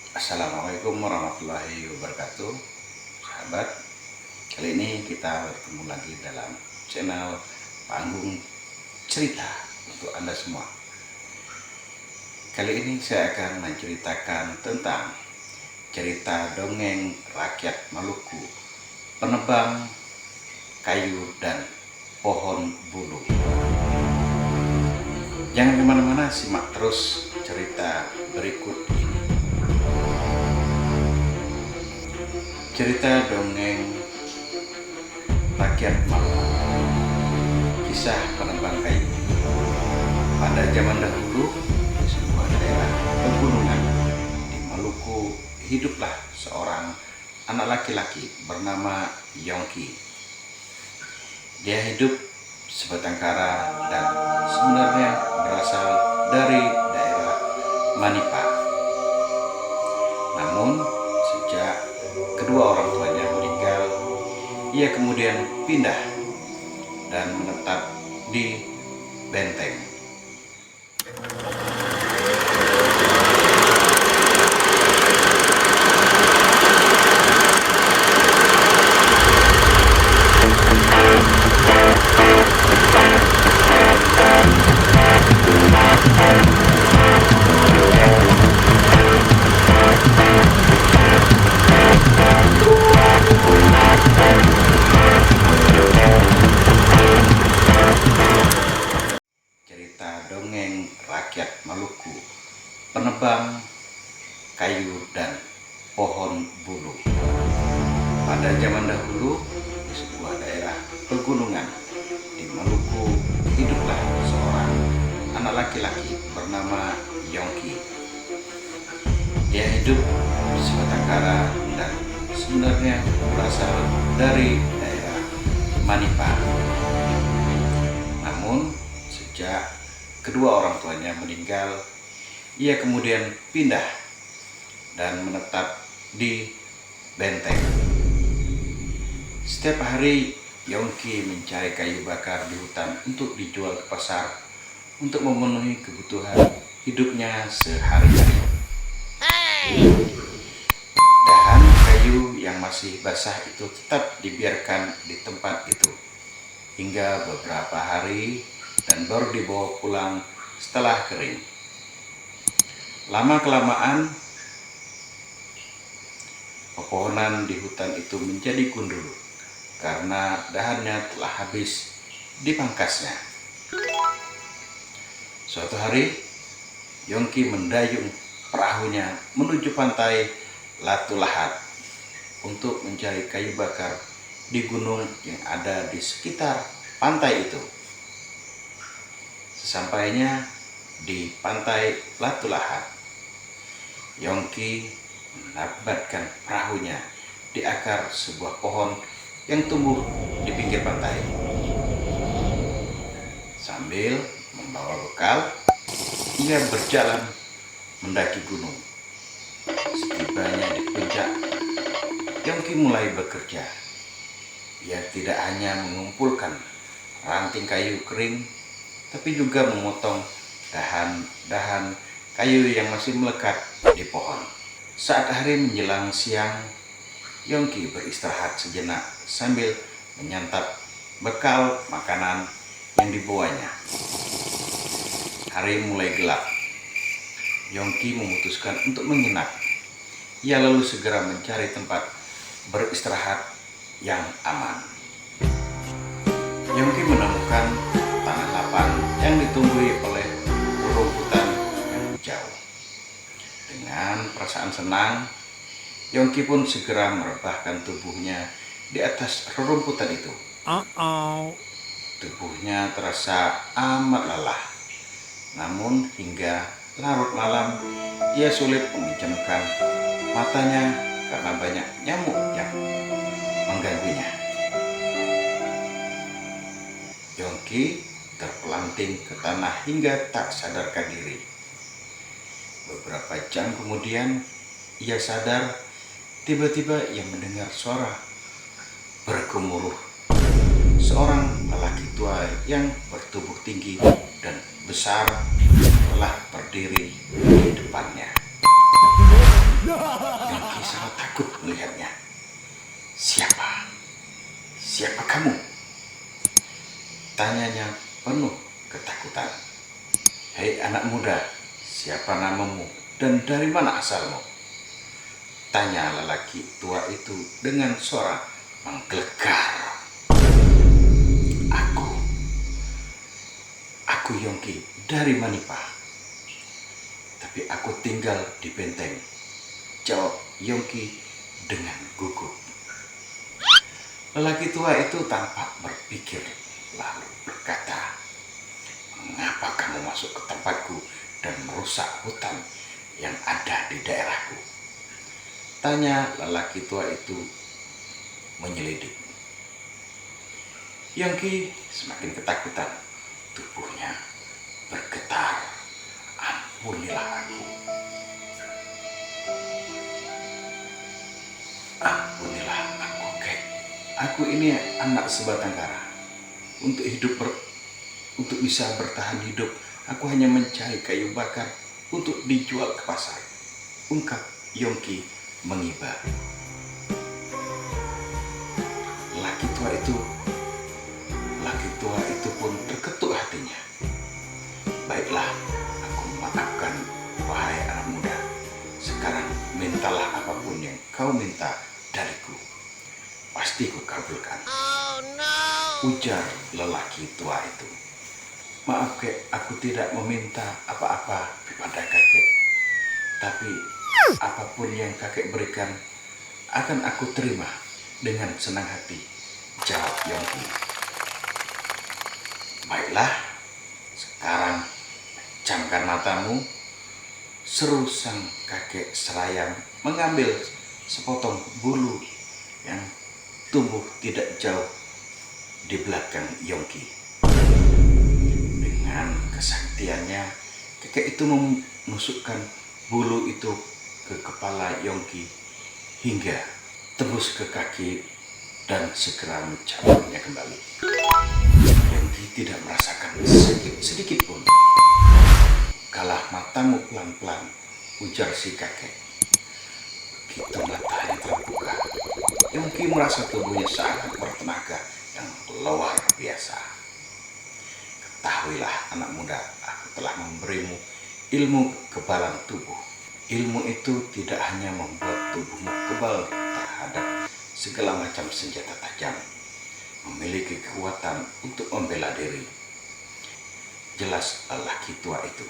Assalamualaikum warahmatullahi wabarakatuh. Sahabat, kali ini kita bertemu lagi dalam channel Panggung Cerita untuk Anda semua. Kali ini saya akan menceritakan tentang cerita dongeng rakyat Maluku, Penebang Kayu dan Pohon Bulu. Jangan kemana-mana, simak terus cerita berikut ini. Cerita dongeng rakyat Maluku, kisah penebang kayu. Pada zaman dahulu, di sebuah daerah pegunungan di Maluku, hiduplah seorang anak laki-laki bernama Yongki. Dia hidup sebatang kara dan sebenarnya berasal dari daerah Manipa. Namun, sejak kedua orang tuanya meninggal, ia kemudian pindah dan menetap di Benteng. Dongeng rakyat Maluku, Penebang Kayu dan Pohon Bulu. Pada zaman dahulu, di sebuah daerah pegunungan di Maluku, hiduplah seorang anak laki-laki bernama Yongki. Dia hidup di sebatang kara dan sebenarnya berasal dari daerah Manipa. Namun, sejak kedua orang tuanya meninggal, ia kemudian pindah dan menetap di Benteng. Setiap hari, Yongki mencari kayu bakar di hutan untuk dijual ke pasar untuk memenuhi kebutuhan hidupnya sehari-hari. Dahan kayu yang masih basah itu tetap dibiarkan di tempat itu hingga beberapa hari dan baru dibawa pulang setelah kering. Lama-kelamaan, pepohonan di hutan itu menjadi gundul karena dahannya telah habis dipangkasnya. Suatu hari, Yongki mendayung perahunya menuju pantai Latu Lahat untuk mencari kayu bakar di gunung yang ada di sekitar pantai itu. Sesampainya di pantai Latu Lahat, Yongki menambatkan perahunya di akar sebuah pohon yang tumbuh di pinggir pantai. Sambil membawa bekal, ia berjalan mendaki gunung. Setibanya di puncak, Yongki mulai bekerja. Ia tidak hanya mengumpulkan ranting kayu kering, tapi juga memotong dahan-dahan kayu yang masih melekat di pohon. Saat hari menjelang siang, Yongki beristirahat sejenak sambil menyantap bekal makanan yang dibawanya. Hari mulai gelap. Yongki memutuskan untuk menginap. Ia lalu segera mencari tempat beristirahat yang aman. Yongki menemukan tanah lapang yang ditumbuhi oleh rerumputan yang hijau. Dengan perasaan senang, Yongki pun segera merebahkan tubuhnya di atas rerumputan itu. Tubuhnya terasa amat lelah. Namun hingga larut malam, ia sulit memejamkan matanya karena banyak nyamuk yang mengganggunya. Yongki terpelanting ke tanah hingga tak sadarkan diri. Beberapa jam kemudian, ia sadar. Tiba-tiba ia mendengar suara bergemuruh. Seorang lelaki tua yang bertubuh tinggi dan besar telah berdiri di depannya. namamu dan dari mana asalmu? Tanya lelaki tua itu dengan suara menggelegar. Aku Yongki dari Manipa. Tapi aku tinggal di benteng, jawab Yongki dengan gugup. Lelaki tua itu tampak berpikir lalu berkata, "Mengapa kamu masuk ke tempatku dan merusak hutan yang ada di daerahku?" Tanya lelaki tua itu menyelidik. Yongki semakin ketakutan, tubuhnya bergetar. Ampunilah aku. Ampunilah aku, Kek. Aku ini anak sebatang kara. Untuk bisa bertahan hidup, aku hanya mencari kayu bakar untuk dijual ke pasar, ungkap Yongki mengiba. Laki tua itu pun terketuk hatinya. Baiklah, aku memaafkan, wahai anak muda. Sekarang mintalah apapun yang kau minta dariku. Pasti ku kabulkan. Oh, no. Ujar lelaki tua itu. Maaf, Kek, aku tidak meminta apa-apa kepada kakek. Tapi apapun yang kakek berikan akan aku terima dengan senang hati, jawab Yongki. Baiklah, sekarang pejamkan matamu, seru sang kakek serayam mengambil sepotong bulu yang tumbuh tidak jauh di belakang Yongki. Dengan kesaktiannya, kakek itu menusukkan bulu itu ke kepala Yongki hingga tembus ke kaki dan segera mencabutnya kembali. Yongki tidak merasakan sakit sedikit pun. Kalah matamu pelan-pelan, ujar si kakek. Begitu matanya terbuka, Yongki merasa tubuhnya sangat bertenaga yang luar biasa. Ketahuilah anak muda, aku telah memberimu ilmu kekebalan tubuh. Ilmu itu tidak hanya membuat tubuhmu kebal terhadap segala macam senjata tajam, memiliki kekuatan untuk membela diri. Jelas lelaki tua itu.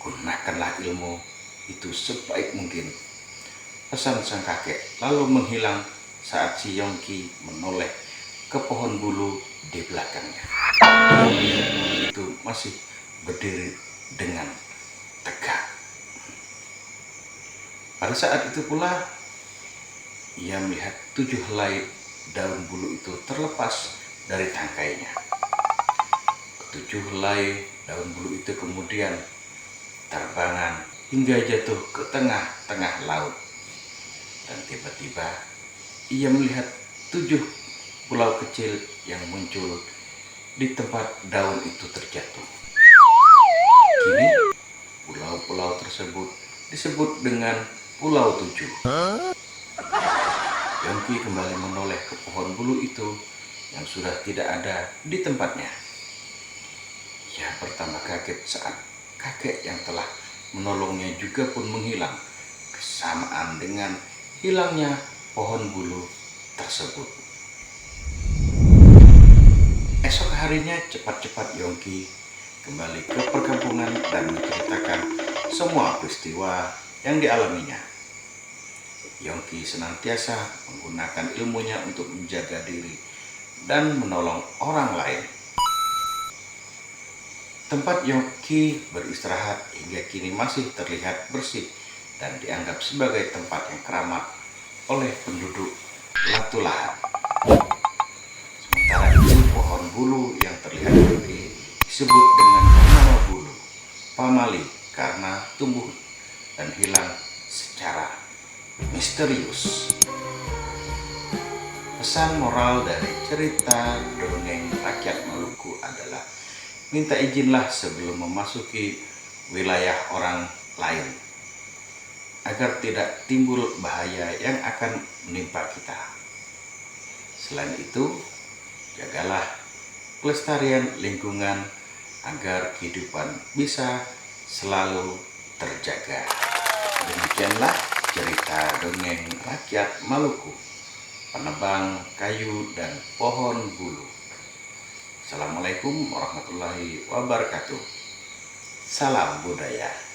Gunakanlah ilmu itu sebaik mungkin, pesan sang kakek, lalu menghilang saat si Yongki menoleh ke pohon bulu di belakangnya. Yongki itu masih berdiri dengan tegak. Pada saat itu pula, ia melihat 7 helai daun bulu itu terlepas dari tangkainya. 7 helai daun bulu itu kemudian terbangan hingga jatuh ke tengah-tengah laut. Dan tiba-tiba ia melihat 7 pulau kecil yang muncul di tempat daun itu terjatuh. Kini pulau-pulau tersebut disebut dengan Pulau 7. Yongki kembali menoleh ke pohon bulu itu yang sudah tidak ada di tempatnya. Ia pertama kaget saat kakek yang telah menolongnya juga pun menghilang bersamaan dengan hilangnya pohon bulu tersebut. Esok harinya cepat-cepat Yongki kembali ke perkampungan dan menceritakan semua peristiwa yang dialaminya. Yongki senantiasa menggunakan ilmunya untuk menjaga diri dan menolong orang lain. Tempat Yongki beristirahat hingga kini masih terlihat bersih dan dianggap sebagai tempat yang keramat oleh penduduk Latulahan. Sementara itu, pohon bulu yang terlihat Yongki disebut dengan nama bulu pamali karena tumbuh dan hilang secara misterius. Pesan moral dari cerita dongeng rakyat Maluku adalah minta izinlah sebelum memasuki wilayah orang lain agar tidak timbul bahaya yang akan menimpa kita. Selain itu, jagalah kelestarian lingkungan agar kehidupan bisa selalu terjaga. Demikianlah cerita dongeng rakyat Maluku, penebang kayu dan pohon bulu. Assalamualaikum warahmatullahi wabarakatuh. Salam budaya.